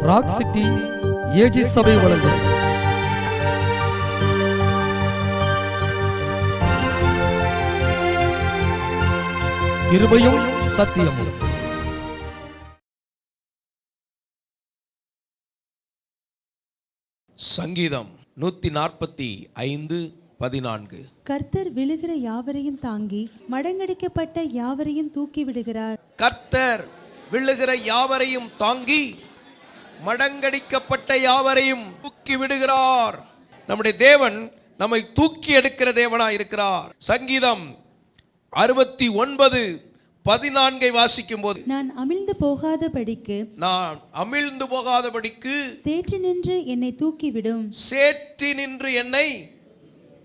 Rock city AG சபை வழங்கும் கிருபையும் சத்தியமும். சங்கீதம் 145:14. கர்த்தர் விழுகிற யாவரையும் தாங்கி மடங்கடிக்கப்பட்ட யாவரையும் தூக்கி விடுகிறார். கர்த்தர் விழுகிற யாவரையும் தாங்கி மடங்கடிக்கப்பட்ட யாவரையும் தூக்கி விடுகிறார். நம்முடைய தேவன் நம்மை தூக்கி எடுக்கிற தேவனாய் இருக்கிறார். சங்கீதம் 69:14 வாசிக்கும் போது, நான் அமிழ்ந்து போகாதபடிக்கு சேற்று நின்று என்னை தூக்கிவிடும். சேற்றி நின்று என்னை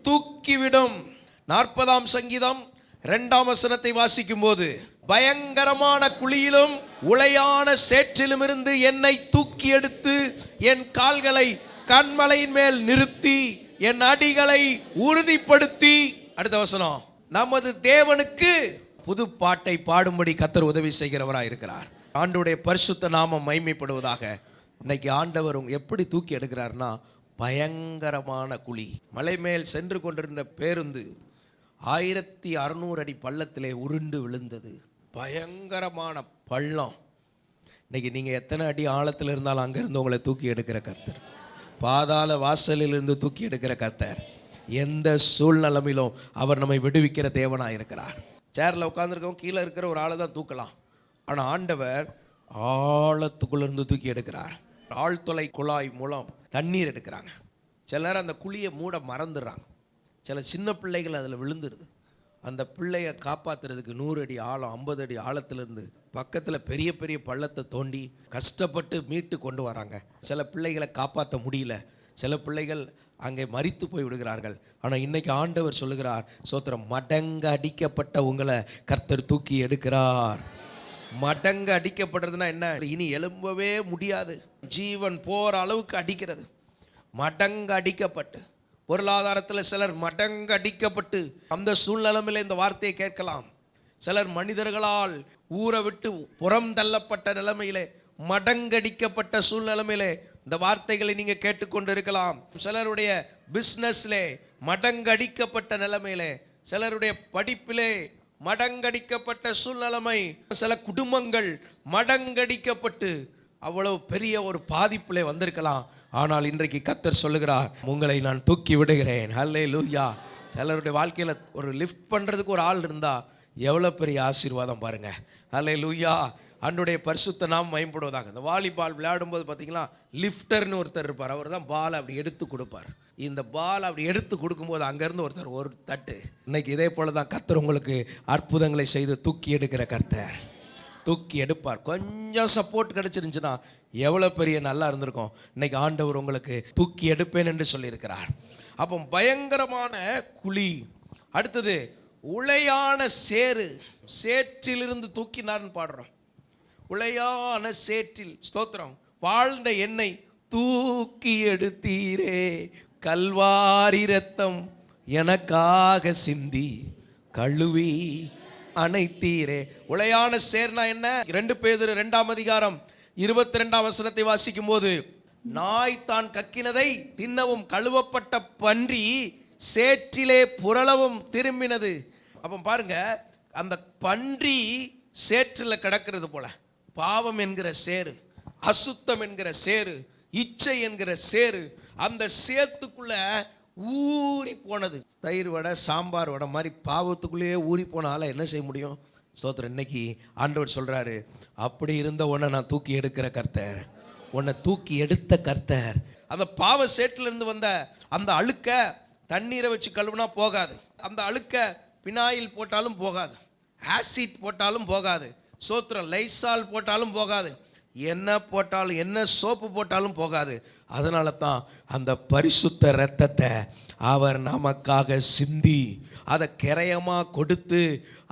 தூக்கிவிடும். 40ஆம் சங்கீதம் 2ஆம் வசனத்தை வாசிக்கும் போது, பயங்கரமான குழியிலும் உளையான சேற்றிலும் இருந்து என்னை தூக்கி எடுத்து என் கால்களை கன்மலையின் மேல் நிறுத்தி என் அடிகளை உறுதிப்படுத்தி. அடுத்த வசனம், நமது தேவனுக்கு புது பாட்டை பாடும்படி கர்த்தர் உதவி செய்கிறவராய் இருக்கிறார். ஆண்டவருடைய பரிசுத்த நாமம் மகிமைப்படுவதாக. இன்னைக்கு ஆண்டவர் எப்படி தூக்கி எடுக்கிறார்னா, பயங்கரமான குழி, மலை மேல் சென்று கொண்டிருந்த பேருந்து 1600 அடி பள்ளத்திலே உருண்டு விழுந்தது. பயங்கரமான பள்ளம். இன்னைக்கு நீங்கள் எத்தனை அடி ஆழத்தில் இருந்தாலும் அங்கேருந்து உங்களை தூக்கி எடுக்கிற கர்த்தர், பாதாள வாசலிலிருந்து தூக்கி எடுக்கிற கர்த்தர், எந்த சூழ்நிலையிலும் அவர் நம்மை விடுவிக்கிற தேவனாக இருக்கிறார். சேரில் உட்காந்துருக்கவங்க கீழே இருக்கிற ஒரு ஆளை தான் தூக்கலாம், ஆனால் ஆண்டவர் ஆழத்துக்குள்ளேருந்து தூக்கி எடுக்கிறார். ஆழ்துளை குழாய் மூலம் தண்ணீர் எடுக்கிறாங்க. சில நேரம் அந்த குழியை மூட மறந்துடுறாங்க. சில சின்ன பிள்ளைகள் அதில் விழுந்துருது. அந்த பிள்ளையை காப்பாற்றுறதுக்கு 100 அடி ஆழம், 50 அடி ஆழத்துலேருந்து பக்கத்தில் பெரிய பெரிய பள்ளத்தை தோண்டி கஷ்டப்பட்டு மீட்டு கொண்டு வராங்க. சில பிள்ளைகளை காப்பாற்ற முடியல, சில பிள்ளைகள் அங்கே மரித்து போய் விடுகிறார்கள். ஆனால் இன்னைக்கு ஆண்டவர் சொல்லுகிறார், சோத்திரம், மடங்க அடிக்கப்பட்ட உங்களை கர்த்தர் தூக்கி எடுக்கிறார். மடங்க அடிக்கப்படுறதுன்னா என்ன? இனி எழும்பவே முடியாது, ஜீவன் போகிற அளவுக்கு அடிக்கிறது. மடங்க அடிக்கப்பட்டு, பொருளாதாரத்தில் சிலர் மடங்க அடிக்கப்பட்டு அந்த சூழ்நிலையில் இந்த வார்த்தையை கேட்கலாம். சிலர் மனிதர்களால் ஊரை விட்டு புறம் தள்ளப்பட்ட நிலைமையிலே, மடங்கடிக்கப்பட்ட சூழ்நிலையிலே இந்த வார்த்தைகளை நீங்க கேட்டுக்கொண்டு இருக்கலாம். சிலருடைய பிசினஸ்லே மடங்கடிக்கப்பட்ட நிலைமையிலே, சிலருடைய படிப்பிலே மடங்கடிக்கப்பட்ட சூழ்நிலைமை, சில குடும்பங்கள் மடங்கடிக்கப்பட்டு அவ்வளவு பெரிய ஒரு பாதிப்பிலே வந்திருக்கலாம். ஆனால் இன்றைக்கு கர்த்தர் சொல்லுகிறார், உங்களை நான் தூக்கி விடுகிறேன். ஹல்லேலூயா. சிலருடைய வாழ்க்கையில் ஒரு லிஃப்ட் பண்ணுறதுக்கு ஒரு ஆள் இருந்தால் எவ்வளோ பெரிய ஆசீர்வாதம் பாருங்க. ஹல்லேலூயா. அன்றைய பரிசுத்த நாம் மயம்படுவதாக. இந்த வாலிபால் விளையாடும்போது பார்த்தீங்கன்னா லிஃப்டர்னு ஒருத்தர் இருப்பார். அவர் தான் பால் அப்படி எடுத்து கொடுப்பார். இந்த பால் அப்படி எடுத்து கொடுக்கும்போது அங்கேருந்து ஒருத்தர் ஒரு தட்டு. இன்னைக்கு இதே போல தான் கர்த்தர் உங்களுக்கு அற்புதங்களை செய்து தூக்கி எடுக்கிற கர்த்தர் தூக்கி எடுப்பார். கொஞ்சம் சப்போர்ட் கிடைச்சிருந்துச்சுன்னா எவ்வளோ பெரிய நல்லா இருந்திருக்கும். இன்னைக்கு ஆண்டவர் உங்களுக்கு தூக்கி எடுப்பேன் என்று சொல்லியிருக்கிறார். அப்போ பயங்கரமான குழி. அடுத்தது உளையான சேறு, சேற்றிலிருந்து தூக்கினார்னு பாடுறோம். உளையான சேற்றில், ஸ்தோத்திரம், வாழ்ந்த என்னை தூக்கி எடுத்தீரே, கல்வாரி ரத்தம் எனக்காக சிந்தி கழுவி அணைத்தீரே. உளையான சேர்னா என்ன? 2 பேதுரு 2ஆம் அதிகாரம் 22ஆம் வசனத்தை வாசிக்கும் போது, நாய் தான் கக்கினதை தின்னவும் கழுவப்பட்ட பன்றி சேற்றிலே புரளவும் திரும்பினது. அப்போ பாருங்க, அந்த பன்றி சேற்றில் கிடக்கிறது போல பாவம் என்கிற சேறு, அசுத்தம் என்கிற சேறு, இச்சை என்கிற சேறு அந்த சேத்துக்குள்ள ஊறி போனது. தயிர் வடை, சாம்பார் வடை மாதிரி பாவத்துக்குள்ளேயே ஊறி போனால என்ன செய்ய முடியும்? ஸ்தோத்திரம். இன்னைக்கு ஆண்டவர் சொல்றாரு, அப்படி இருந்த உன்னை நான் தூக்கி எடுக்கிற கர்த்தர், உன்னை தூக்கி எடுத்த கர்த்தர். அந்த பாவ சேற்றில் இருந்து வந்த அந்த அழுக்க தண்ணீரை வச்சு கழுவுனா போகாது, அந்த அழுக்க பினாயில் போட்டாலும் போகாது, ஆசிட் போட்டாலும் போகாது, சோத்திரம், லைசால் போட்டாலும் போகாது, என்ன போட்டாலும், என்ன சோப்பு போட்டாலும் போகாது. அதனால தான் அந்த பரிசுத்த இரத்தத்தை அவர் நமக்காக சிந்தி அதை கிரயமாக கொடுத்து,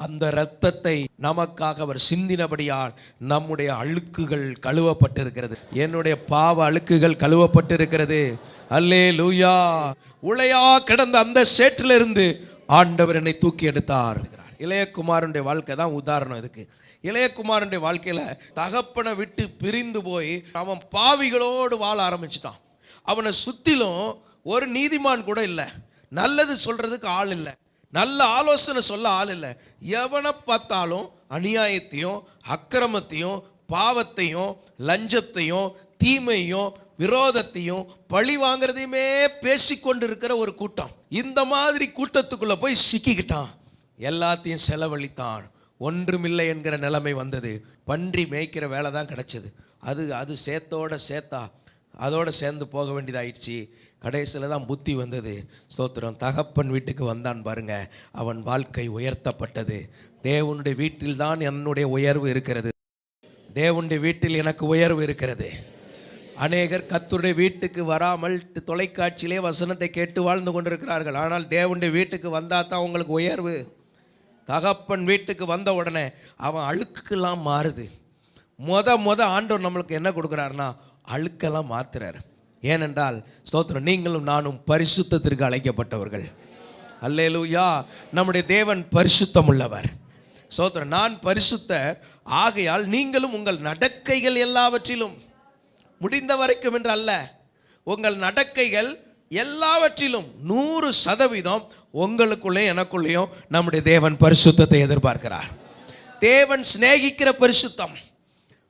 அந்த இரத்தத்தை நமக்காக அவர் சிந்தினபடியால் நம்முடைய அழுக்குகள் கழுவப்பட்டிருக்கிறது. என்னுடைய பாவ அழுக்குகள் கழுவப்பட்டிருக்கிறது. அல்லேலூயா. உளையா கிடந்த அந்த சேற்றிலிருந்து ஆண்டவர் என்னை தூக்கி எடுத்தார். இளையகுமாரனுடைய வாழ்க்கை தான் உதாரணம் இதுக்கு. இளையகுமாரனுடைய வாழ்க்கையில தகப்பனை விட்டு பிரிந்து போய் அவன் பாவிகளோடு வாழ ஆரம்பிச்சிட்டான். அவனை சுத்திலும் ஒரு நீதிமான் கூட இல்லை, நல்லது சொல்றதுக்கு ஆள் இல்லை, நல்ல ஆலோசனை சொல்ல ஆள் இல்லை. எவனை பார்த்தாலும் அநியாயத்தையும் அக்கிரமத்தையும் பாவத்தையும் லஞ்சத்தையும் தீமையும் விரோதத்தையும் பழி வாங்குறதையுமே பேசிக்கொண்டு இருக்கிற ஒரு கூட்டம். இந்த மாதிரி கூட்டத்துக்குள்ள போய் சிக்கிக்கிட்டான், எல்லாத்தையும் செலவழித்தான், ஒன்றுமில்லை என்கிற நிலைமை வந்தது. பன்றி மேய்க்கிற வேலை தான் கிடைச்சது. அது சேத்தோட சேத்தா அதோட சேர்ந்து போக வேண்டியதாயிடுச்சு. கடைசியில் தான் புத்தி வந்தது. ஸ்தோத்திரம். தகப்பன் வீட்டுக்கு வந்தான் பாருங்க, அவன் வாழ்க்கை உயர்த்தப்பட்டது. தேவனுடைய வீட்டில் தான் என்னுடைய உயர்வு இருக்கிறது, தேவனுடைய வீட்டில் எனக்கு உயர்வு இருக்கிறது. அநேகர் கர்த்தருடைய வீட்டுக்கு வராமல் தொலைக்காட்சியிலே வசனத்தை கேட்டு வாழ்ந்து கொண்டிருக்கிறார்கள். ஆனால் தேவனுடைய வீட்டுக்கு வந்தால் தான் உங்களுக்கு உயர்வு. தகப்பன் வீட்டுக்கு வந்த உடனே அவன் அழுக்கெல்லாம் மாறுது. மொத ஆண்டவர் நம்மளுக்கு என்ன கொடுக்குறாருன்னா அழுக்கெல்லாம் மாத்துறாரு. ஏனென்றால் ஸ்தோத்திரம், நீங்களும் நானும் பரிசுத்தத்திற்கு அழைக்கப்பட்டவர்கள். அல்லேலூயா. நம்முடைய தேவன் பரிசுத்தம் உள்ளவர். ஸ்தோத்திரம். நான் பரிசுத்த ஆகையால் நீங்களும் உங்கள் நடக்கைகள் எல்லாவற்றிலும், முடிந்த வரைக்கும் என்று அல்ல, உங்கள் நடக்கைகள் எல்லாவற்றிலும் 100% உங்களுக்குள்ளே எனக்குள்ளேயும் நம்முடைய தேவன் பரிசுத்தத்தை எதிர்பார்க்கிறார். தேவன் சிநேகிக்கிற பரிசுத்தம்,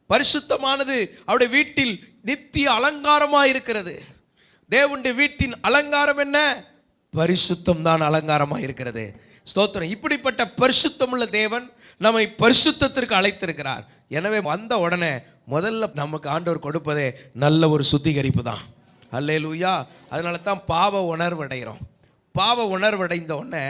பரிசுத்தமானது அவருடைய வீட்டில் நித்திய அலங்காரமாக இருக்கிறது. தேவனுடைய வீட்டின் அலங்காரம் என்ன? பரிசுத்தம் தான் அலங்காரமாக இருக்கிறது. ஸ்தோத்திரம். இப்படிப்பட்ட பரிசுத்தம் உள்ள தேவன் நம்மை பரிசுத்தத்திற்கு அழைத்திருக்கிறார். எனவே வந்த உடனே முதல்ல நமக்கு ஆண்டவர் கொடுப்பதே நல்ல ஒரு சுத்திகரிப்பு தான். அல்லேலூயா. அதனால தான் பாவ உணர்வு அடைகிறோம். பாவ உணர்வு அடைந்த உடனே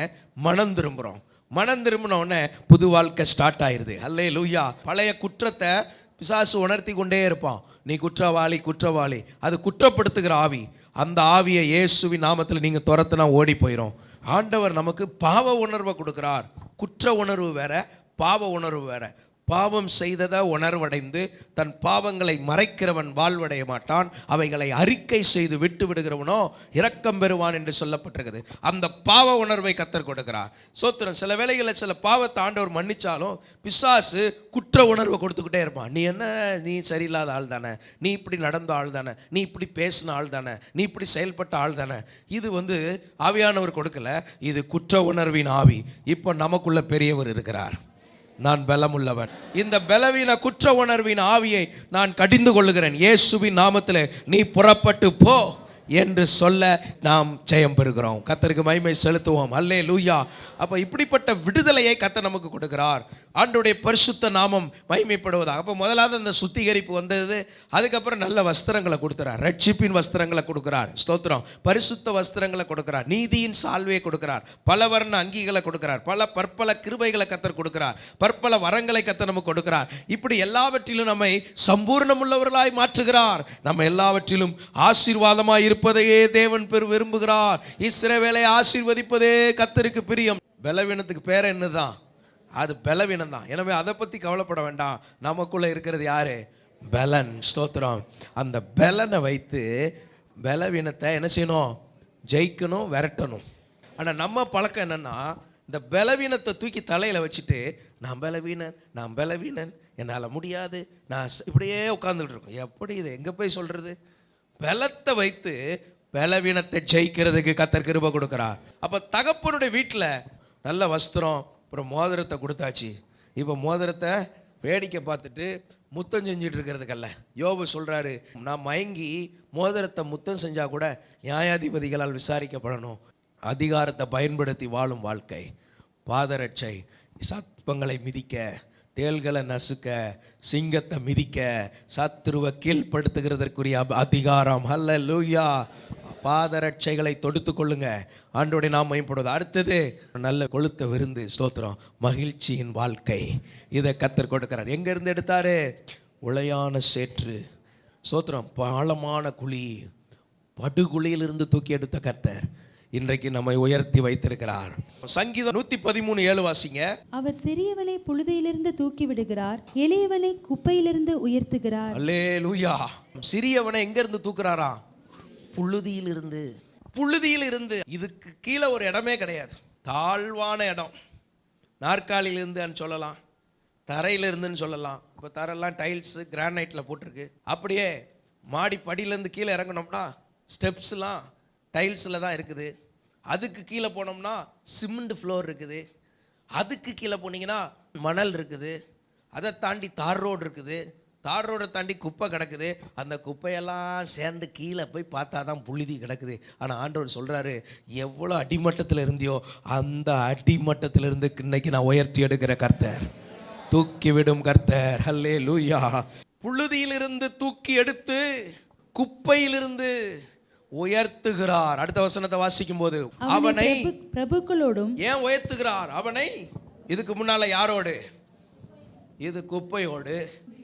மனம் திரும்புகிறோம். மனம் திரும்பின உடனே புது வாழ்க்கை ஸ்டார்ட் ஆயிடுது. அல்லேலூயா. பழைய குற்றத்தை பிசாசு உணர்த்தி கொண்டே இருப்பான். நீ குற்றவாளி குற்றவாளி, அது குற்றப்படுத்துகிற ஆவி. அந்த ஆவியை இயேசுவின் நாமத்தில் நீங்கள் துரத்துனா ஓடி போயிடும். ஆண்டவர் நமக்கு பாவ உணர்வை கொடுக்கிறார். குற்ற உணர்வு வேற, பாவ உணர்வு வேற. பாவம் செய்ததை உணர்வடைந்து தன் பாவங்களை மறைக்கிறவன் வாழ்வடைய மாட்டான், அவைகளை அறிக்கை செய்து விட்டு விடுகிறவனோ இரக்கம் பெறுவான் என்று சொல்லப்பட்டிருக்குது. அந்த பாவ உணர்வை கர்த்தர் கொடுக்கிறார். சோத்திரம். சில வேளைகளில் சில பாவத்தை ஆண்டவர் மன்னிச்சாலும் பிசாசு குற்ற உணர்வை கொடுத்துக்கிட்டே இருப்பான். நீ என்ன, நீ சரியில்லாத ஆள் தானே, நீ இப்படி நடந்த ஆள் தானே, நீ இப்படி பேசின ஆள் தானே, நீ இப்படி செயல்பட்ட ஆள் தானே. இது ஆவியானவர் கொடுக்கல, இது குற்ற உணர்வின் ஆவி. இப்போ நமக்குள்ள பெரியவர் இருக்கிறார். நான் பலமுள்ளவன். இந்த பலவீன குற்ற உணர்வின் ஆவியை நான் கடிந்து கொள்ளுகிறேன். இயேசுவின் நாமத்திலே நீ புறப்பட்டு போ என்று சொல்ல நாம் ஜெயம் பெறுகிறோம். கர்த்தருக்கு மகிமை செலுத்துவோம். அல்லேலூயா. அப்போ இப்படிப்பட்ட விடுதலையை கர்த்தர் நமக்கு கொடுக்கிறார். ஆண்டவருடைய பரிசுத்த நாமம் மகிமைப்படுவதாக. அப்போ முதலாவது அந்த சுத்திகரிப்பு வந்தது. அதுக்கப்புறம் நல்ல வஸ்திரங்களை கொடுக்கிறார், ரட்சிப்பின் வஸ்திரங்களை கொடுக்கிறார். ஸ்தோத்திரம். பரிசுத்த வஸ்திரங்களை கொடுக்கிறார், நீதியின் சால்வையை கொடுக்கிறார், பல வர்ண அங்கிகளை கொடுக்கிறார், பற்பல கிருபைகளை கர்த்தர் கொடுக்கிறார், பற்பல வரங்களை கர்த்தர் நமக்கு கொடுக்கிறார். இப்படி எல்லாவற்றிலும் நம்மை சம்பூர்ணமுள்ளவர்களாய் மாற்றுகிறார். நம்ம எல்லாவற்றிலும் ஆசீர்வாதமாய் இருப்பதையே தேவன் விரும்புகிறார். இஸ்ரவேலை ஆசீர்வதிப்பதே கர்த்தருக்கு பிரியம். பலவீனத்துக்கு பேர் என்னதான்? அது பலவீனம் தான். எனவே அதை பற்றி கவலைப்பட வேண்டாம். நமக்குள்ளே இருக்கிறது யாரு? பலன். ஸ்தோத்திரம். அந்த பலனை வைத்து பலவீனத்தை என்ன செய்யணும்? ஜெயிக்கணும், விரட்டணும். ஆனால் நம்ம பழக்கம் என்னன்னா, இந்த பலவீனத்தை தூக்கி தலையில் வச்சுட்டு நான் பலவீனன், நான் பலவீனன், என்னால் முடியாது, நான் இப்படியே உட்கார்ந்துட்டு இருக்கோம். எப்படி இது எங்கே போய் சொல்கிறது? பலத்தை வைத்து பலவீனத்தை ஜெயிக்கிறதுக்கு கர்த்தர் கிருபை கொடுக்கிறார். அப்போ தகப்பனுடைய வீட்டில் நல்ல வஸ்திரம், அப்புறம் மோதிரத்தை கொடுத்தாச்சு. இப்போ மோதிரத்தை வேடிக்கை பார்த்துட்டு முத்தம் செஞ்சுட்டு இருக்கிறதுக்கல்ல. யோபு சொல்கிறாரு, நான் மயங்கி மோதிரத்தை முத்தம் செஞ்சால் கூட நியாயாதிபதிகளால் விசாரிக்கப்படணும். அதிகாரத்தை பயன்படுத்தி வாழும் வாழ்க்கை, பாதரட்சை, சத்பங்களை மிதிக்க, தேள்களை நசுக்க, சிங்கத்தை மிதிக்க, சத்துருவை கீழ்ப்படுத்துகிறதற்குரிய அதிகாரம். ஹல்லேலூயா. பாதரட்சைகளை தொடுத்து கொள்ளுங்க. ஆண்டவருடைய நாமம் மகிமைப்படுவது. அடுத்தது நல்ல கொழுத்த விருந்து. ஸ்தோத்திரம். மகிழ்ச்சியின் வாழ்க்கை. இதை கர்த்தர் கொடுக்கிறார். எங்கேருந்து எடுத்தாரு? உளையான சேற்று. ஸ்தோத்திரம். ஆழமான குழி, படுகுழியிலிருந்து தூக்கி எடுத்த கர்த்தர் இன்றைக்கு நம்மை உயர்த்தி வைத்திருக்கிறார். சங்கீதம் 113:7 வாசிங்க. அவர் சிறியவனை புழுதியிலிருந்து தூக்கி விடுகிறார், எளியவனை குப்பையிலிருந்து உயர்த்துகிறார். அல்லேலூயா. சிறியவனை எங்க இருந்து தூக்குறாரா? புழுதியிலிருந்து. புழுதியிலிருந்து. இதுக்கு கீழே ஒரு இடமே கிடையாது. தாழ்வான இடம். நாற்காலியிலிருந்து சொல்லலாம், தரையில இருந்துன்னு சொல்லலாம். இப்போ தரெல்லாம் டைல்ஸு கிரானைட்டில் போட்டிருக்கு. அப்படியே மாடி படியிலேருந்து கீழே இறங்கினோம்னா ஸ்டெப்ஸ்லாம் டைல்ஸில் தான் இருக்குது. அதுக்கு கீழே போனோம்னா சிமெண்ட் ஃப்ளோர் இருக்குது. அதுக்கு கீழே போனீங்கன்னா மணல் இருக்குது. அதை தாண்டி தார் ரோடு இருக்குது. தார் ரோடை தாண்டி குப்பை கிடக்குது. அந்த குப்பையெல்லாம் சேர்ந்து கீழே போய் பார்த்தா தான் புழுதி கிடக்குது. ஆனால் ஆண்டவர் சொல்கிறாரு, எவ்வளோ அடிமட்டத்தில் இருந்தியோ அந்த அடிமட்டத்திலிருந்து இன்னைக்கு நான் உயர்த்தி எடுக்கிற கர்த்தர், தூக்கி விடும் கர்த்தர். ஹல்லேலூயா. புழுதியிலிருந்து தூக்கி எடுத்து குப்பையிலிருந்து உயர்த்துகிறார். அடுத்த வசனத்தை வாசிக்கும் போது, அவனை பிரபுக்களோடும். ஏன் உயர்த்துகிறார்? அவனை இதுக்கு முன்னால யாரோடு? இது குப்பையோடு,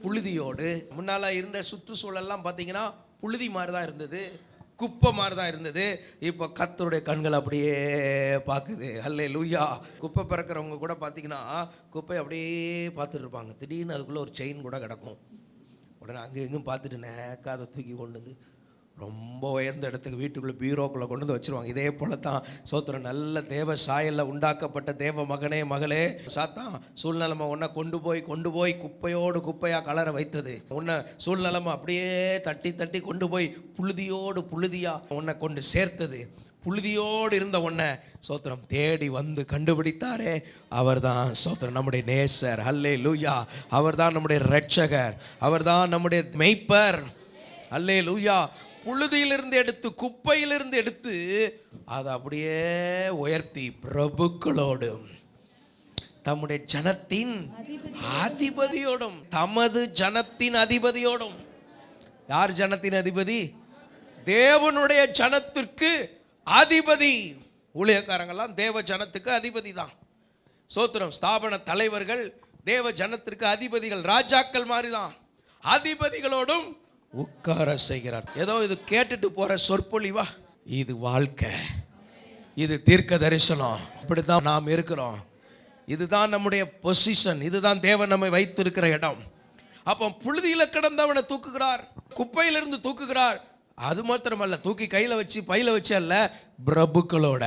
புழுதியோடு. முன்னால இருந்த சுற்றுச்சூழல்லாம் பார்த்தீங்கன்னா புழுதி மாதிரி தான் இருந்தது, குப்பை மாதிரி தான் இருந்தது. இப்போ கர்த்தருடைய கண்கள் அப்படியே பார்க்குது. ஹல்லேலூயா. குப்பை பிறக்கிறவங்க கூட பார்த்தீங்கன்னா குப்பை அப்படியே பார்த்துட்டு இருப்பாங்க. திடீர்னு அதுக்குள்ளே ஒரு செயின் கூட கிடக்கும். உடனே அங்கே எங்கேயும் பார்த்துட்டு நேக்கா அதை தூக்கி கொண்டு வந்து ரொம்ப உயர்ந்த இடத்துக்கு வீட்டுக்குள்ளே பீரோக்குள்ளே கொண்டு வந்து வச்சுருவாங்க. இதே போல தான் சோத்திரம், நல்ல தேவ சாயலில் உண்டாக்கப்பட்ட தேவ மகனே மகளே, சாத்தான் சூழ்நிலைமை உன்னை கொண்டு போய் குப்பையோடு குப்பையாக கலர வைத்தது. உன்னை சூழ்நிலைமை அப்படியே தட்டி தட்டி கொண்டு போய் புழுதியோடு புழுதியாக உன்னை கொண்டு சேர்த்தது. புழுதியோடு இருந்த உன்னை சோத்திரம் தேடி வந்து கண்டுபிடித்தாரே, அவர் தான் சோத்திரம் நம்முடைய நேசர். ஹல்லேலூயா. அவர் தான் நம்முடைய இரட்சகர், அவர் தான் நம்முடைய மெய்ப்பர். ஹல்லேலூயா. புழுதியிலிருந்து எடுத்து குப்பையிலிருந்து எடுத்து அதை அப்படியே உயர்த்தி பிரபுக்களோடும் தம்முடைய ஜனத்தின் அதிபதியோடும், தமது ஜனத்தின் அதிபதியோடும். யார் ஜனத்தின் அதிபதி? தேவனுடைய ஜனத்திற்கு அதிபதி. ஊழியக்காரங்கள்லாம் தேவ ஜனத்துக்கு அதிபதி தான். சோத்திரம். ஸ்தாபன தலைவர்கள் தேவ ஜனத்திற்கு அதிபதிகள், ராஜாக்கள் மாதிரி தான். அதிபதிகளோடும் உட்கார செய்கிறார். ஏதோ இது கேட்டுட்டு போற சொற்பொழிவா? இது வாழ்க்கை, இது தீர்க்க தரிசனம். இப்படித்தான் நாம் இருக்கிறோம். இதுதான் நம்முடைய பொசிஷன், இதுதான் தேவன் நம்மை வைத்திருக்கிற இடம். அப்போ புழுதியில கிடந்தவனை தூக்குகிறார், குப்பையிலிருந்து தூக்குகிறார். அது மாத்திரமல்ல, தூக்கி கையில வச்சு பையில வச்சு அல்ல, பிரபுக்களோட.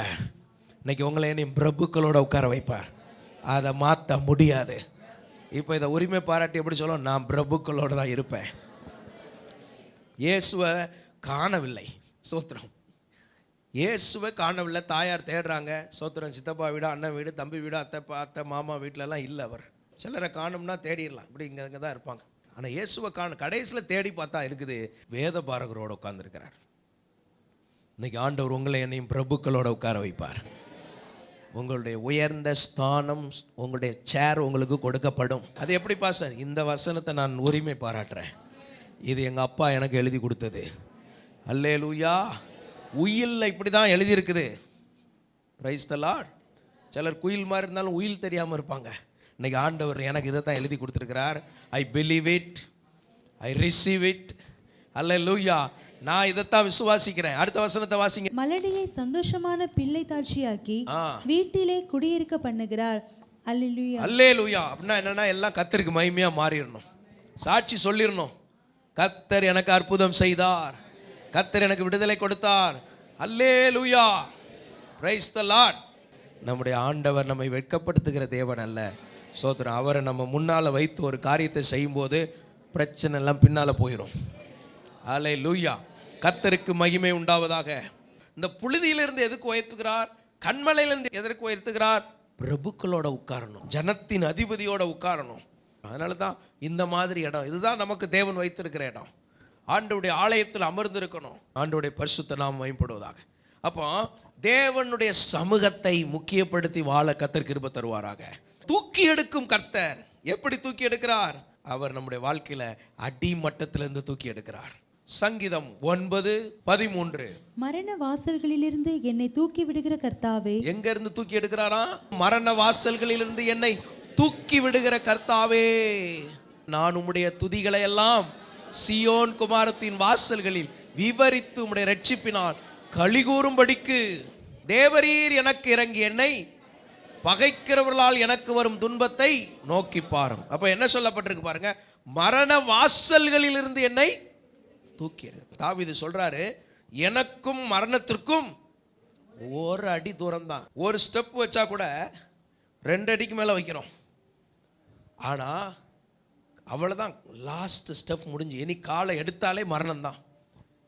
இன்னைக்கு உங்களை என்னையும் பிரபுக்களோட உட்கார வைப்பார். அதை மாற்ற முடியாது. இப்போ இதை உரிமை பாராட்டி எப்படி சொல்லுவோம்? நான் பிரபுக்களோட தான் இருப்பேன். இயேசுவை காணவில்லை. சோத்திரம். இயேசுவை காணவில்லை. தாயார் தேடுறாங்க. சோத்திரம். சித்தப்பா வீடு, அண்ணன் வீடு, தம்பி வீடு, அத்தை மாமா வீட்டிலலாம் இல்லை அவர். சிலரை காணும்னா தேடிடலாம், இப்படி இங்கே தான் இருப்பாங்க. ஆனால் இயேசுவை கடைசியில் தேடி பார்த்தா இருக்குது, வேத பாரகரோடு உட்கார்ந்துருக்கிறார். இன்னைக்கு ஆண்டவர் உங்களை என்னையும் பிரபுக்களோட உட்கார வைப்பார். உங்களுடைய உயர்ந்த ஸ்தானம், உங்களுடைய சேர் உங்களுக்கு கொடுக்கப்படும். அது எப்படி பாஸ்டர்? இந்த வசனத்தை நான் உரிமை பாராட்டுறேன். இது எங்கள் அப்பா எனக்கு எழுதி கொடுத்தது. அல்லேலூயா. உயிலில் இப்படி தான் எழுதியிருக்குது. Price the Lord. சிலர் குயில் மாதிரி இருந்தாலும் உயில் தெரியாமல் இருப்பாங்க. இன்னைக்கு ஆண்டவர் எனக்கு இதை தான் எழுதி கொடுத்துருக்கிறார். I believe it, I receive it. அல்லேலூயா. நான் இதைத்தான் விசுவாசிக்கிறேன். அடுத்த வசனத்தை வாசிங்க. மலடியை சந்தோஷமான பிள்ளை தாட்சியாக்கி வீட்டிலே குடியிருக்க பண்ணுகிறார். அல்லேலூயா. அல்லேலூயா. அப்படின்னா என்னன்னா, எல்லாம் கர்த்தருக்கு மகிமையா மாறிடணும். சாட்சி சொல்லிடணும். கர்த்தர் எனக்கு அற்புதம் செய்தார், கர்த்தர் எனக்கு விடுதலை கொடுத்தார். அல்லேலூயா. Praise the Lord. நம்முடைய ஆண்டவர் நம்மை வெட்கப்படுத்துகிற தேவன் அல்ல. சோதரன். அவரை நம்ம முன்னால் வைத்து ஒரு காரியத்தை செய்யும்போது பிரச்சனை எல்லாம் பின்னால் போயிடும். அல்லேலூயா. கர்த்தருக்கு மகிமை உண்டாவதாக. இந்த புழுதியிலிருந்து எதுக்கு உயர்த்துகிறார்? கண்மலையிலிருந்து எதற்கு உயர்த்துகிறார்? பிரபுக்களோட உட்காரணும், ஜனத்தின் அதிபதியோட உட்காரணும். அதனால தான் இந்த மாதிரி இடம், இதுதான் நமக்கு தேவன் வைத்திருக்கிற இடம். ஆண்டவருடைய ஆலயத்தில் அமர்ந்திருக்கணும். ஆண்டவருடைய பரிசுத்த நாமம் மகிமைப்படுவதாக. அப்போ தேவனுடைய சமூகத்தை முக்கியப்படுத்தி வாழ கர்த்தர் கிருபை தருவாராக. தூக்கி எடுக்கும் கர்த்தர் எப்படி தூக்கி எடுக்கிறார்? அவர் நம்முடைய வாழ்க்கையில அடிமட்டத்திலிருந்து தூக்கி எடுக்கிறார். சங்கீதம் 9:13. மரண வாசல்களிலிருந்து என்னை தூக்கி விடுகிற கர்த்தாவே. எங்க இருந்து தூக்கி எடுக்கிறாரா? மரண வாசல்களிலிருந்து என்னை தூக்கி விடுகிற கர்த்தாவே, நான் உம்முடைய துதிகளை எல்லாம் சியோன் குமாரத்தின் வாசல்களில் விவரித்து உம்முடைய ரட்சிப்பினால் களிகூறும்படிக்கு தேவரீர் எனக்கு இறங்கி என்னை பகைக்கிறவர்களால் எனக்கு வரும் துன்பத்தை நோக்கி பாரும். அப்ப என்ன சொல்லப்பட்டிருக்கு பாருங்க, மரண வாசல்களில் இருந்து என்னை தூக்கி எடு. தாவீது சொல்றாரு, எனக்கும் மரணத்திற்கும் ஒரு அடி தூரம் தான். ஒரு ஸ்டெப் வச்சா கூட 2 அடிக்கு மேல வைக்கிறோம். ஆனால் அவ்வளோதான், லாஸ்ட் ஸ்டெப் முடிஞ்சு. இனி காலை எடுத்தாலே மரணம் தான்.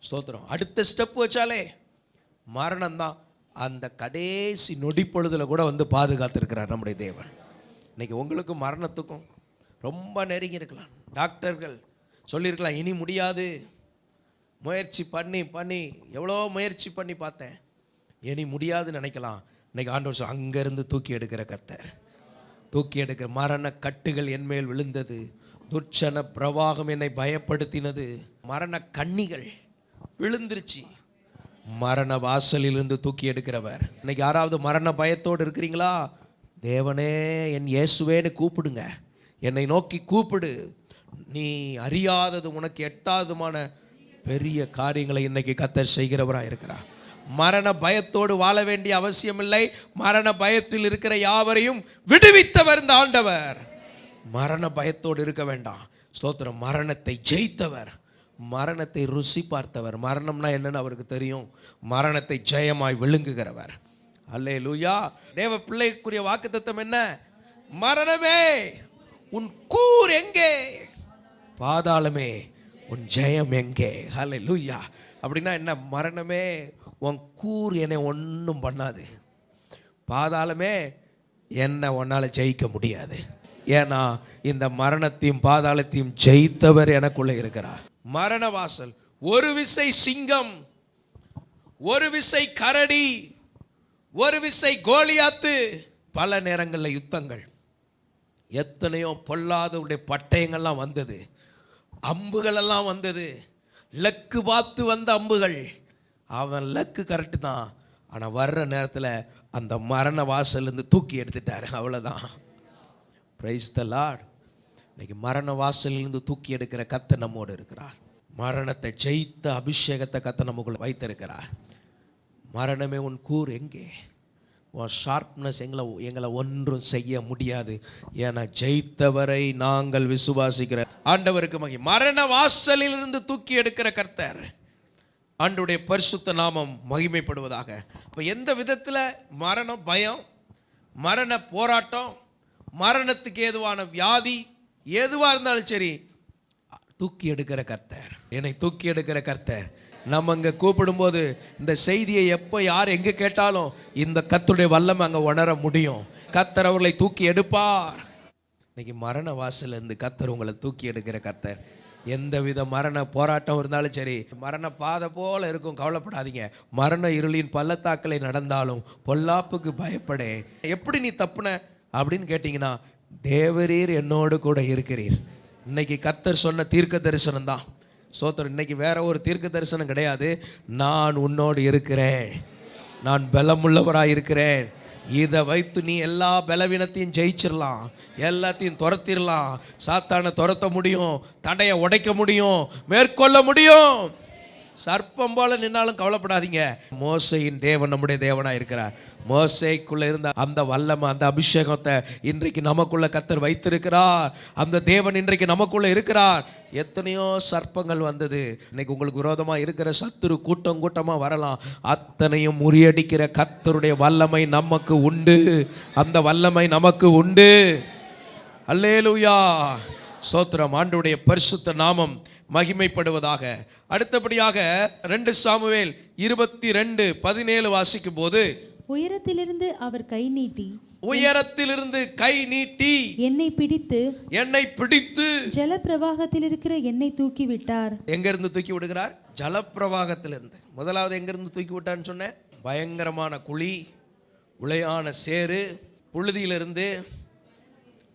ஸ்தோத்திரம். அடுத்த ஸ்டெப் வச்சாலே மரணம் தான். அந்த கடைசி நொடி பொழுதுல கூட வந்து பாதுகாத்திருக்கிறார் நம்முடைய தேவன். இன்னைக்கு உங்களுக்கும் மரணத்துக்கும் ரொம்ப நெருங்கி இருக்கலாம். டாக்டர்கள் சொல்லியிருக்கலாம் இனி முடியாது, முயற்சி பண்ணி எவ்வளோ முயற்சி பண்ணி பார்த்தேன், இனி முடியாதுன்னு நினைக்கலாம். இன்னைக்கு ஆண்டவர் அங்கேருந்து தூக்கி எடுக்கிற கர்த்தர், தூக்கி எடுக்கிற. மரண கட்டுகள் என்மேல் விழுந்தது, துர்ச்சன பிரவாகம் என்னை பயப்படுத்தினது, மரண கண்ணிகள் விழுந்துருச்சு. மரண வாசலிலிருந்து தூக்கி எடுக்கிறவர். இன்னைக்கு யாராவது மரண பயத்தோடு இருக்கிறீங்களா? தேவனே, என் இயேசுவேன்னு கூப்பிடுங்க. என்னை நோக்கி கூப்பிடு. நீ அறியாதது உனக்கு எட்டாததுமான பெரிய காரியங்களை இன்னைக்கு கர்த்தர் செய்கிறவராக இருக்கிறார். மரண பயத்தோடு வாழ வேண்டிய அவசியம் இல்லை. மரண பயத்தில் இருக்கிற யாவரையும் விடுவித்தவர் இந்த ஆண்டவர். மரண பயத்தோடு இருக்க வேண்டாம். ஸ்தோத்திரம். மரணத்தை ஜெயித்தவர், மரணத்தை ருசி பார்த்தவர். மரணம்னா என்னன்னு அவருக்கு தெரியும். மரணத்தை ஜெயமாய் விழுங்குகிறவர். அல்லேலூயா. தேவ பிள்ளைக்குரிய வாக்குத்தத்தம் என்ன? மரணமே உன் கூர் எங்கே, பாதாளமே உன் ஜெயம் எங்கே. அல்லேலூயா. அப்படின்னா என்ன? மரணமே உன் கூர் என்னை ஒன்றும் பண்ணாது, பாதாளமே என்னை உன்னால் ஜெயிக்க முடியாது. ஏன்னா இந்த மரணத்தையும் பாதாளத்தையும் ஜெயித்தவர் எனக்குள்ளே இருக்கிறார். மரண வாசல். ஒரு விசை சிங்கம், ஒரு விசை கரடி, ஒரு விசை கோலியாத்து. பல நேரங்களில் யுத்தங்கள், எத்தனையோ பொல்லாதவருடைய பட்டயங்கள்லாம் வந்தது, அம்புகள் எல்லாம் வந்தது. லக்கு பார்த்து வந்த அம்புகள். அவன் லக்கு கரெக்டு தான், ஆனால் வர்ற நேரத்தில் அந்த மரண வாசல்லேருந்து தூக்கி எடுத்துட்டாரு. அவ்வளோதான். Praise the Lord. இன்னைக்கு மரண வாசலிலிருந்து தூக்கி எடுக்கிற கர்த்தர் நம்மோடு இருக்கிறார். மரணத்தை ஜெயித்த அபிஷேகத்தை கர்த்தர் நமக்குள்ள வைத்திருக்கிறார். மரணமே உன் கூர் எங்கே, உன் ஷார்ப்னஸ் எங்களை ஒன்றும் செய்ய முடியாது. ஏன்னா ஜெயித்தவரை நாங்கள் விசுவாசிக்கிற ஆண்டவருக்கு மகிமை. மரண வாசலிலிருந்து தூக்கி எடுக்கிற கர்த்தர். ஆண்டவருடைய பரிசுத்த நாமம் மகிமைப்படுவதாக. இப்போ எந்த விதத்தில் மரண பயம், மரண போராட்டம், மரணத்துக்கு ஏதுவான வியாதி எதுவாக இருந்தாலும் சரி, தூக்கி எடுக்கிற கர்த்தர், என்னை தூக்கி எடுக்கிற கர்த்தர். நம்ம இங்கே கூப்பிடும்போது இந்த செய்தியை எப்போ யார் எங்கே கேட்டாலும் இந்த கர்த்தருடைய வல்லமை அங்கே உணர முடியும். கர்த்தர் அவர்களை தூக்கி எடுப்பார். இன்னைக்கு மரண வாசல் இருந்து கர்த்தர் உங்களை தூக்கி எடுக்கிற கர்த்தர். எந்த வித மரண போராட்டம் இருந்தாலும் சரி, மரண பாதை போல இருக்கும், கவலைப்படாதீங்க. மரண இருளின் பள்ளத்தாக்களை நடந்தாலும் பொல்லாப்புக்கு பயப்படே. எப்படி நீ தப்புன அப்படின்னு கேட்டிங்கன்னா, தேவரீர் என்னோடு கூட இருக்கிறீர். இன்னைக்கு கர்த்தர் சொன்ன தீர்க்க தரிசனம் தான். சோத்திரம். இன்னைக்கு வேற ஒரு தீர்க்க தரிசனம் கிடையாது. நான் உன்னோடு இருக்கிறேன், நான் பலமுள்ளவராக இருக்கிறேன். இதை வைத்து நீ எல்லா பலவீனத்தையும் ஜெயிச்சிடலாம், எல்லாத்தையும் துரத்திடலாம். சாத்தானை துரத்த முடியும், தடையை உடைக்க முடியும், மேற்கொள்ள முடியும். சர்ப்பம் போல நின்னாலும் கவலைப்படாதீங்க. மோசையின் தேவன் நம்முடைய தேவனாக இருக்கிறார். மோசைக்குள்ள இருந்த அந்த வல்லமை, அந்த அபிஷேகத்தை இன்றைக்கு நமக்குள்ள கர்த்தர் வைத்திருக்கிறார். அந்த தேவன் இன்றைக்கு நமக்குள்ள இருக்கிறார். எத்தனையோ சர்ப்பங்கள் வந்தது. இன்னைக்கு உங்களுக்கு விரோதமாக இருக்கிற சத்துரு கூட்டம் கூட்டமாக வரலாம். அத்தனையும் முறியடிக்கிற கர்த்தருடைய வல்லமை நமக்கு உண்டு. அந்த வல்லமை நமக்கு உண்டு. அல்லேலூயா. ஸ்தோத்திரம். ஆண்டவருடைய பரிசுத்த நாமம் மகிமைப்படுவதாக. அடுத்தபடியாக 2 சாமுவேல் 22:17 வாசிக்கும் போது, உயரத்திலிருந்து அவர் கை நீட்டி, உயரத்திலிருந்து கை நீட்டி என்னை பிடித்து ஜலப்பிரவாகத்தில் இருக்கிற என்னை தூக்கி விட்டார். எங்க இருந்து தூக்கி விடுகிறார்? ஜலப்பிரவாகத்திலிருந்து. முதலாவது எங்க இருந்து தூக்கி விட்டான்னு சொன்னேன்? பயங்கரமான குழி, உளையான சேறு, புழுதியிலிருந்து,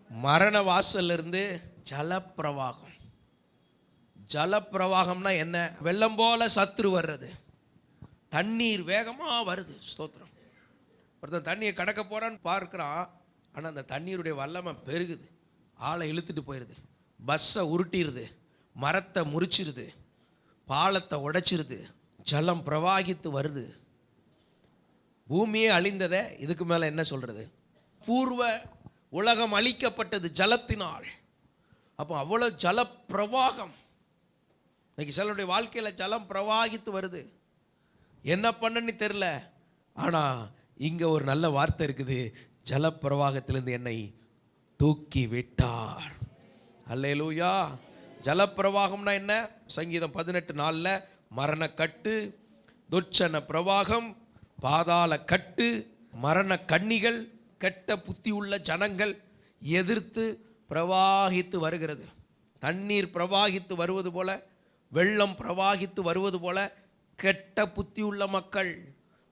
மரண வாசல்ல இருந்து ஜலப்பிரவாகம். ஜலப்பிரவாகம்னா என்ன? வெள்ளம் போல சத்துரு வர்றது, தண்ணீர் வேகமா வருது. ஸ்தோத்திரம். ஒருத்தன் தண்ணியை கடக்க போறான்னு பார்க்கிறான், ஆனால் அந்த தண்ணீருடைய வல்லமை பெருகுது, ஆளை இழுத்துட்டு போயிடுது, பஸ்ஸை உருட்டிடுது, மரத்தை முறிச்சிருது, பாலத்தை உடைச்சிருது, ஜலம் பிரவாகித்து வருது. பூமியே அழிந்ததை இதுக்கு மேலே என்ன சொல்றது? பூர்வ உலகம் அழிக்கப்பட்டது ஜலத்தினால். அப்போ அவ்வளோ ஜல பிரவாகம். இன்னைக்கு சிலருடைய வாழ்க்கையில் ஜலம் பிரவாகித்து வருது, என்ன பண்ணன்னு தெரில. ஆனால் இங்கே ஒரு நல்ல வார்த்தை இருக்குது, ஜலப்பிரவாகத்திலிருந்து என்னை தூக்கி விட்டார். அல்லேலூயா. ஜலப்பிரவாகம்னா என்ன? சங்கீதம் 18:4 மரணக்கட்டு, துர்ச்சன பிரவாகம், பாதாள கட்டு, மரண கண்ணிகள், கெட்ட புத்தி உள்ள ஜனங்கள் எதிர்த்து பிரவாகித்து வருகிறது. தண்ணீர் பிரவாகித்து வருவது போல, வெள்ளம் பிரவாகித்து வருவது போல, கெட்ட புத்தி உள்ள மக்கள்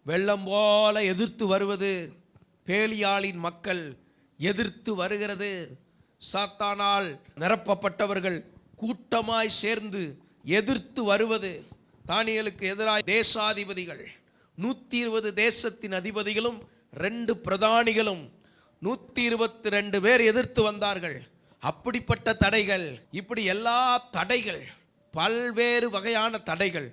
வெள்ளம் போல எதிர்த்து வருவது. பேலியாளின் மக்கள் எதிர்த்து வருகிறது. சாத்தானால் நிரப்பப்பட்டவர்கள் கூட்டமாய் சேர்ந்து எதிர்த்து வருவது. தானியேலுக்கு எதிராக தேசாதிபதிகள் 120 தேசத்தின் அதிபதிகளும் 2 பிரதானிகளும் 122 பேர் எதிர்த்து வந்தார்கள். அப்படிப்பட்ட தடைகள், இப்படி எல்லா தடைகள், பல்வேறு வகையான தடைகள்,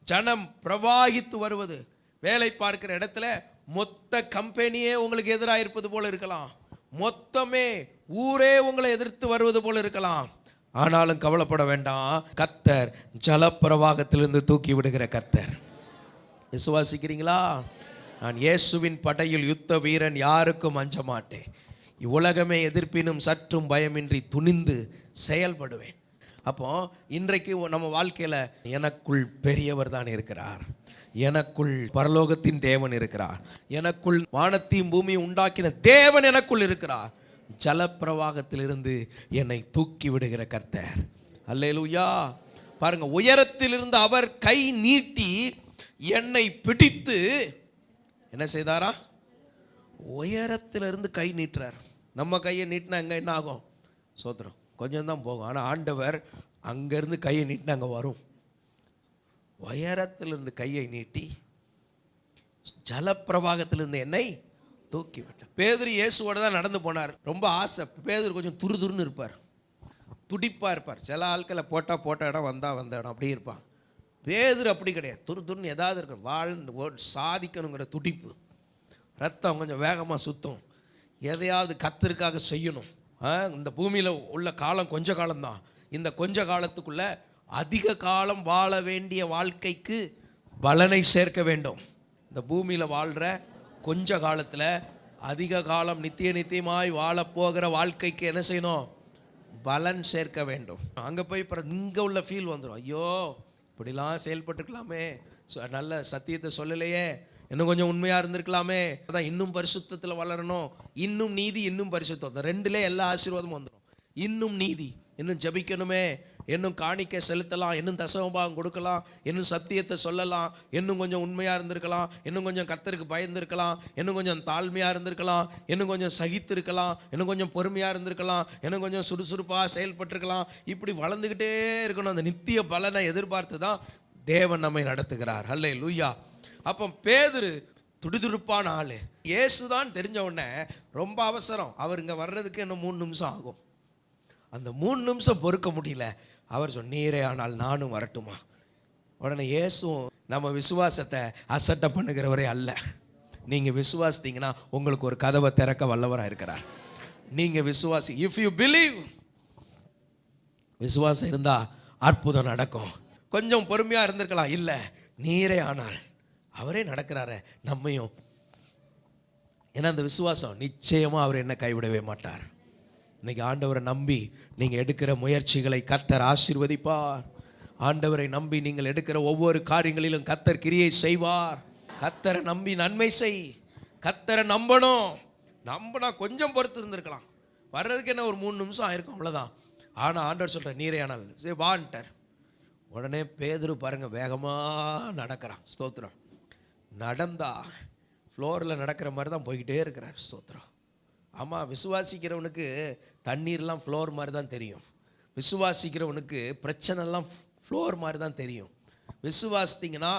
ஜனம் பிரவாகித்து வருவது. வேலை பார்க்கிற இடத்துல மொத்த கம்பெனியே உங்களுக்கு எதிராக இருப்பது போல இருக்கலாம், மொத்தமே ஊரே உங்களை எதிர்த்து வருவது போல இருக்கலாம். ஆனாலும் கவலைப்பட வேண்டாம், கர்த்தர் ஜலப்பிரவாகத்திலிருந்து தூக்கி விடுகிற கர்த்தர். விசுவாசிக்கிறீங்களா? நான் இயேசுவின் படையில் யுத்த வீரன், யாருக்கும் அஞ்ச மாட்டேன், இவ்வுலகமே எதிர்ப்பினும் சற்றும் பயமின்றி துணிந்து செயல்படுவேன். அப்போ இன்றைக்கு நம்ம வாழ்க்கையில் எனக்குள் பெரியவர் தான் இருக்கிறார், எனக்குள் பரலோகத்தின் தேவன் இருக்கிறார், எனக்குள் வானத்தையும் பூமியும் உண்டாக்கின தேவன் எனக்குள் இருக்கிறார். ஜலப்பிரவாகத்திலிருந்து என்னை தூக்கி விடுகிற கர்த்தர். அல்லேலூயா. பாருங்க, உயரத்திலிருந்து அவர் கை நீட்டி என்னை பிடித்து என்ன செய்தாரா? உயரத்திலிருந்து கை நீட்டுறார். நம்ம கையை நீட்டினா அங்கே என்ன ஆகும்? சோத்திரம் கொஞ்சம் தான் போகும். ஆனால் ஆண்டவர் அங்கேருந்து கையை நீட்டினா அங்கே வரும். உயரத்திலிருந்து கையை நீட்டி ஜலப்பிரவாகத்திலிருந்து என்னை தூக்கி விட்டார். பேதுரு இயேசுவோட தான் நடந்து போனார். ரொம்ப ஆசை. பேதுரு கொஞ்சம் துருதுருன்னு இருப்பார், துடிப்பாக இருப்பார். சில ஆட்களை போட்ட இடம் வந்த இடம் அப்படி இருப்பான். பேதுரு அப்படி கிடையாது. துருதுருன்னு ஏதாவது இருக்கும், வாழ்ந்து சாதிக்கணுங்கிற துடிப்பு, ரத்தம் கொஞ்சம் வேகமாக சுற்றும், எதையாவது கர்த்தருக்காக செய்யணும். இந்த பூமியில் உள்ள காலம் கொஞ்ச காலம்தான். இந்த கொஞ்ச காலத்துக்குள்ள அதிக காலம் வாழ வேண்டிய வாழ்க்கைக்கு பலனை சேர்க்க வேண்டும். இந்த பூமியில் வாழ்கிற கொஞ்ச காலத்தில் அதிக காலம் நித்தியமாய் வாழப்போகிற வாழ்க்கைக்கு என்ன செய்யணும்? பலன் சேர்க்க வேண்டும். அங்கே போய் இங்கே உள்ள ஃபீல் வந்துடும், ஐயோ இப்படிலாம் செயல்பட்டுருக்கலாமே, நல்ல சத்தியத்தை சொல்லலையே, இன்னும் கொஞ்சம் உண்மையாக இருந்திருக்கலாமே, அதான் இன்னும் பரிசுத்தத்தில் வளரணும், இன்னும் நீதி, இன்னும் பரிசுத்தம், ரெண்டுலே எல்லா ஆசீர்வாதமும் வந்துடும். இன்னும் நீதி, இன்னும் ஜபிக்கணுமே, இன்னும் காணிக்கை செலுத்தலாம், இன்னும் தசமபாகம் கொடுக்கலாம், இன்னும் சத்தியத்தை சொல்லலாம், இன்னும் கொஞ்சம் உண்மையாக இருந்திருக்கலாம், இன்னும் கொஞ்சம் கர்த்தருக்கு பயந்துருக்கலாம், இன்னும் கொஞ்சம் தாழ்மையாக இருந்திருக்கலாம், இன்னும் கொஞ்சம் சகித்து இருக்கலாம், இன்னும் கொஞ்சம் பொறுமையாக இருந்திருக்கலாம், இன்னும் கொஞ்சம் சுறுசுறுப்பாக செயல்பட்டுருக்கலாம். இப்படி வளர்ந்துக்கிட்டே இருக்கணும். அந்த நித்திய பலனை எதிர்பார்த்து தான் தேவன் நம்மை நடத்துகிறார். அல்லேலூயா. அப்போ பேதுரு துடிதுடுப்பான ஆள். இயேசுதான் தெரிஞ்ச உடனே ரொம்ப அவசரம். அவர் இங்கே வர்றதுக்கு இன்னும் 3 நிமிஷம் ஆகும். அந்த 3 நிமிஷம் பொறுக்க முடியல. அவர் சொன்னீரே, ஆனால் நானும் வரட்டுமா? உடனே இயேசுவும் நம்ம விசுவாசத்தை அசட்டை பண்ணுகிறவரே அல்ல. நீங்கள் விசுவாசித்தீங்கன்னா உங்களுக்கு ஒரு கதவை திறக்க வல்லவராக இருக்கிறார். நீங்கள் விசுவாசி, இஃப் யூ பிலீவ், விசுவாசம் இருந்தால் அற்புதம் நடக்கும். கொஞ்சம் பொறுமையாக இருந்திருக்கலாம், இல்லை நீரே ஆனால் அவரே நடக்கிறாரே நம்மையும். ஏன்னா அந்த விசுவாசம் நிச்சயமாக அவர் என்ன கைவிடவே மாட்டார். இன்னைக்கு ஆண்டவரை நம்பி நீங்கள் எடுக்கிற முயற்சிகளை கர்த்தர் ஆசீர்வதிப்பார். ஆண்டவரை நம்பி நீங்கள் எடுக்கிற ஒவ்வொரு காரியங்களிலும் கர்த்தர் கிரியை செய்வார். கர்த்தரை நம்பி நன்மை செய். கர்த்தரை நம்பணும். நம்பினா கொஞ்சம் பொறுத்து இருந்திருக்கலாம், வர்றதுக்கு என்ன ஒரு 3 நிமிஷம் ஆயிருக்கும், அவ்வளோதான். ஆனால் ஆண்டவர் சொல்கிற நீரே ஆனால் சரி வான்ட்டார். உடனே பேதுரு பாருங்க வேகமாக நடக்கிறான். ஸ்தோத்திரம். நடந்தா ஃப்ளோரில் நடக்கிற மாதிரி தான் போய்கிட்டே இருக்கிறார். ஸ்தோத்திரம். ஆமாம், விசுவாசிக்கிறவனுக்கு தண்ணீர்லாம் ஃப்ளோர் மாதிரி தான் தெரியும். விசுவாசிக்கிறவனுக்கு பிரச்சனைலாம் ஃப்ளோர் மாதிரி தான் தெரியும். விசுவாசித்தீங்கன்னா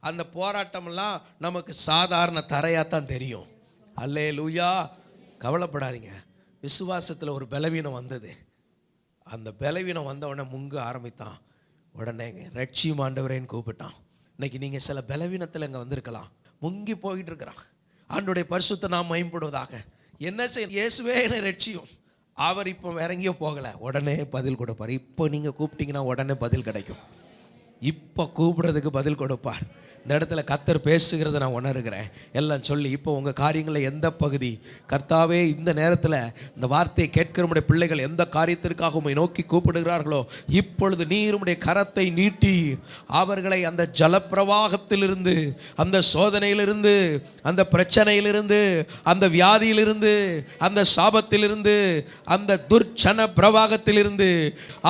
அந்த போராட்டமெல்லாம் நமக்கு சாதாரண தரையாக தான் தெரியும். அல்லேலூயா. கவலைப்படாதீங்க. விசுவாசத்தில் ஒரு பலவீனம் வந்தது. அந்த பலவீனம் வந்த உடனே முங்க ஆரம்பித்தான். உடனே ரட்சியும் ஆண்டவரேன்னு கூப்பிட்டான். இன்னைக்கு நீங்கள் சில பலவீனத்தில் இங்கே வந்திருக்கலாம், முங்கி போயிட்டு இருக்கிறான். ஆண்டோடைய பரிசுத்தை நாம் மயம்படுவதாக. என்ன செய்ய? இயேசுவே என்னை ரட்சியும். அவர் இப்போ வேற எங்கேயோ போகலை, உடனே பதில் கொடுப்பார். இப்போ நீங்கள் கூப்பிட்டீங்கன்னா உடனே பதில் கிடைக்கும். இப்போ கூப்பிடுறதுக்கு பதில் கொடுப்பார். இந்த இடத்துல கர்த்தர் பேசுகிறத நான் உணர்கிறேன். எல்லாம் சொல்லி இப்போ உங்கள் காரியங்களில் எந்த பகுதி கர்த்தாவே இந்த நேரத்தில் இந்த வார்த்தையை கேட்கிற உடைய பிள்ளைகள் எந்த காரியத்திற்காக உம்மை நோக்கி கூப்பிடுகிறார்களோ இப்பொழுது நீர் உம்முடைய கரத்தை நீட்டி அவர்களை அந்த ஜலப்பிரவாகத்திலிருந்து, அந்த சோதனையிலிருந்து, அந்த பிரச்சனையிலிருந்து, அந்த வியாதியிலிருந்து, அந்த சாபத்திலிருந்து, அந்த துர்ச்சன பிரவாகத்திலிருந்து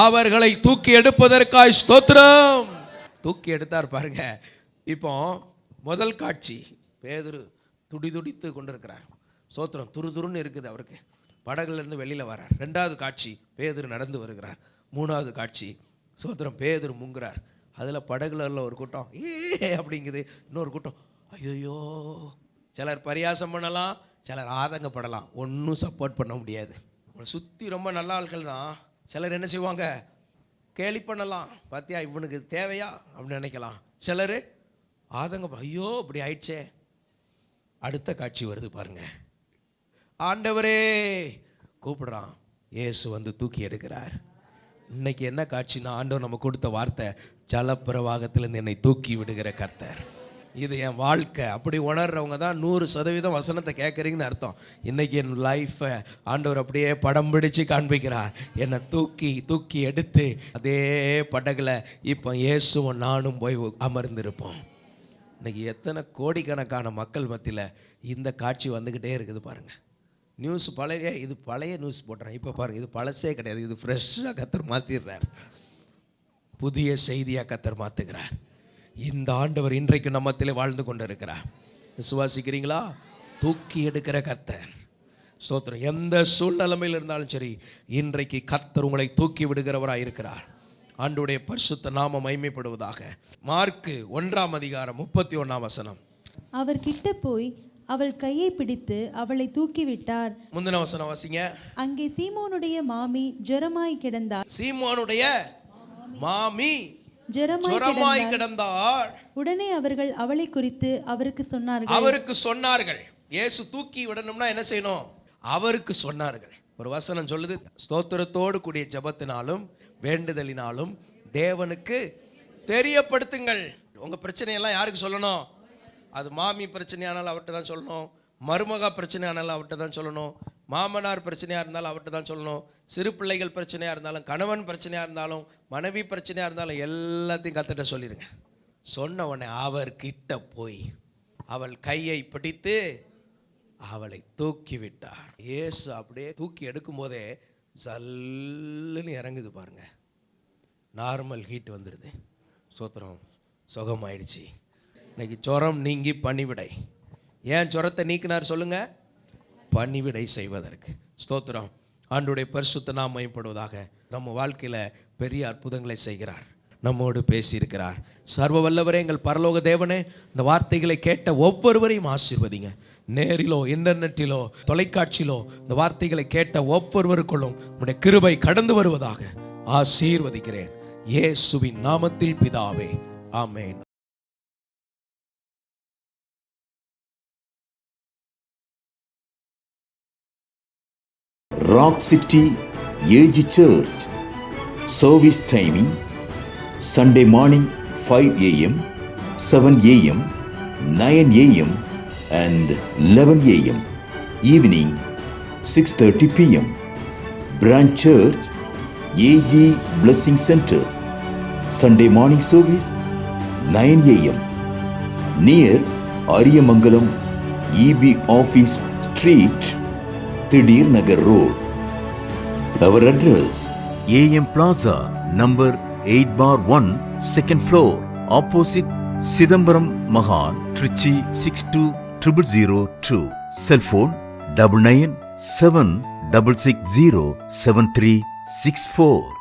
அவர்களை தூக்கி எடுப்பதற்காய் ஸ்தோத்திரம். தூக்கி எடுத்தார் பாருங்க. இப்போ முதல் காட்சி, பேதுரு துடிதுடித்து கொண்டிருக்கிறார். ஸ்தோத்திரம். துருதுருன்னு இருக்குது அவருக்கு. படகுலேருந்து வெளியில் வரார். ரெண்டாவது காட்சி, பேதுரு நடந்து வருகிறார். மூணாவது காட்சி, ஸ்தோத்திரம், பேதுரு முங்குறார். அதில் படகுல ஒரு கூட்டம் அப்படிங்குது. இன்னொரு கூட்டம் ஐயோ. சிலர் பரியாசம் பண்ணலாம், சிலர் ஆதங்கப்படலாம். ஒன்றும் சப்போர்ட் பண்ண முடியாது. சுற்றி ரொம்ப நல்ல ஆட்கள் தான். சிலர் என்ன செய்வாங்க, கேலி பண்ணலாம். பார்த்தியா இவனுக்கு தேவையா அப்படின்னு நினைக்கலாம். சிலர் ஆதங்கம், ஐயோ இப்படி ஆயிடுச்சே. அடுத்த காட்சி வருது பாருங்க. ஆண்டவரே கூப்பிடுறான். இயேசு வந்து தூக்கி எடுக்கிறார். இன்னைக்கு என்ன காட்சினா, ஆண்டவர் நம்ம கொடுத்த வார்த்தை, ஜலப்பிரவாகத்திலிருந்து என்னை தூக்கி விடுகிற கர்த்தர். இது என் வாழ்க்கை. அப்படி உணர்றவங்க தான் 100% வசனத்தை கேட்குறீங்கன்னு அர்த்தம். இன்றைக்கி என் லைஃப்பை ஆண்டவர் அப்படியே படம் பிடிச்சு காண்பிக்கிறார். என்னை தூக்கி தூக்கி எடுத்து அதே படகுல இப்போ இயேசுவும் நானும் போய் அமர்ந்திருப்போம். இன்றைக்கி எத்தனை கோடிக்கணக்கான மக்கள் மத்தியில் இந்த காட்சி வந்துக்கிட்டே இருக்குது பாருங்கள். நியூஸ் பழைய, இது பழைய நியூஸ் போடுறேன். இப்போ பாருங்கள், இது பழசே கிடையாது. இது ஃப்ரெஷ்ஷாக கர்த்தர் மாற்றிடுறார். புதிய செய்தியாக கர்த்தர் மாற்றுகிறார். இந்த ஆண்டவர் இன்றைக்கு நம்மத்திலே வாழ்ந்து கொண்டு இருக்கிறார். விசுவாசிக்கிறீங்களா? தூக்கி எடுக்கிற கர்த்தர். ஸ்தோத்திரம். எந்த சூழ்நிலைமையில் இருந்தாலும் சரி, இன்றைக்கு கர்த்தர் உங்களை தூக்கி விடுகிறவராக இருக்கிறார். ஆண்டவருடைய பரிசுத்த நாமம் மகிமைப்படுவதாக. மார்க்கு 1:31. அவர் கிட்ட போய் அவள் கையை பிடித்து அவளை தூக்கி விட்டார். முந்தின வசனம் வாசிங்க. அங்கே சீமோனுடைய மாமி ஜெரமாய் கிடந்தார். சீமோனுடைய மாமி ஜெரமாய் கிடந்தார். உடனே அவர்கள் அவளை குறித்து அவருக்கு சொன்னார்கள். இயேசு தூக்கி விடணும்னா என்ன செய்யணும்? அவருக்கு சொன்னார்கள். ஒரு வசனம் சொல்லுது, ஸ்தோத்திரத்தோடு கூடிய ஜெபத்தினாலும் வேண்டுதலினாலும் தேவனுக்கு தெரியப்படுத்துங்கள். உங்க பிரச்சனையெல்லாம் யாருக்கு சொல்லணும்? அது மாமி பிரச்சனையானாலும் அவர்கிட்ட தான் சொல்லணும். மருமகா பிரச்சனையானாலும் அவர்கிட்ட தான் சொல்லணும். மாமனார் பிரச்சனையாக இருந்தாலும் அவர்கிட்ட தான் சொல்லணும். சிறு பிள்ளைகள் பிரச்சனையாக இருந்தாலும், கணவன் பிரச்சனையாக இருந்தாலும், மனைவி பிரச்சனையாக இருந்தாலும் எல்லாத்தையும் கர்த்தர்ட்ட சொல்லிடுங்க. சொன்ன உடனே அவர் கிட்ட போய் அவள் கையை பிடித்து அவளை தூக்கி விட்டார். இயேசு அப்படியே தூக்கி எடுக்கும் போதே ஜல்லுன்னு இறங்குது பாருங்க. நார்மல் ஹீட் வந்துடுது. சோத்திரம். சுகமாயிடுச்சு. இன்னைக்கு ஜுரம் நீங்கி பணிவிடை. ஏன் ஜுரத்தை நீக்கினார் சொல்லுங்க? பணிவிடை செய்வதற்கு. ஸ்தோத்திரம். ஆண்டவருடைய பரிசுத்த நாமம் மகிமைப்படுவதாக. நம்ம வாழ்க்கையில் பெரிய அற்புதங்களை செய்கிறார். நம்மோடு பேசியிருக்கிறார். சர்வ வல்லவரே, எங்கள் பரலோக தேவனே, இந்த வார்த்தைகளை கேட்ட ஒவ்வொருவரையும் ஆசீர்வதிங்க. நேரிலோ, இன்டர்நெட்டிலோ, தொலைக்காட்சியிலோ இந்த வார்த்தைகளை கேட்ட ஒவ்வொருவருக்குள்ளும் உம்முடைய கிருபை கடந்து வருவதாக ஆசீர்வதிக்கிறேன். இயேசுவின் நாமத்தில் பிதாவே, ஆமென். Rock City AG Church. Service timing: Sunday morning 5 a.m., 7 a.m., 9 a.m. and 11 a.m. Evening 6:30 p.m. Branch Church AG Blessing Center. Sunday morning service 9 a.m. Near Ariyamangalam EB Office Street, Thidir Nagar Road. Our address: AM Plaza, number 8/1, second floor, opposite Sidambaram Mahan, Trichy 620002. Cell phone 9976607364.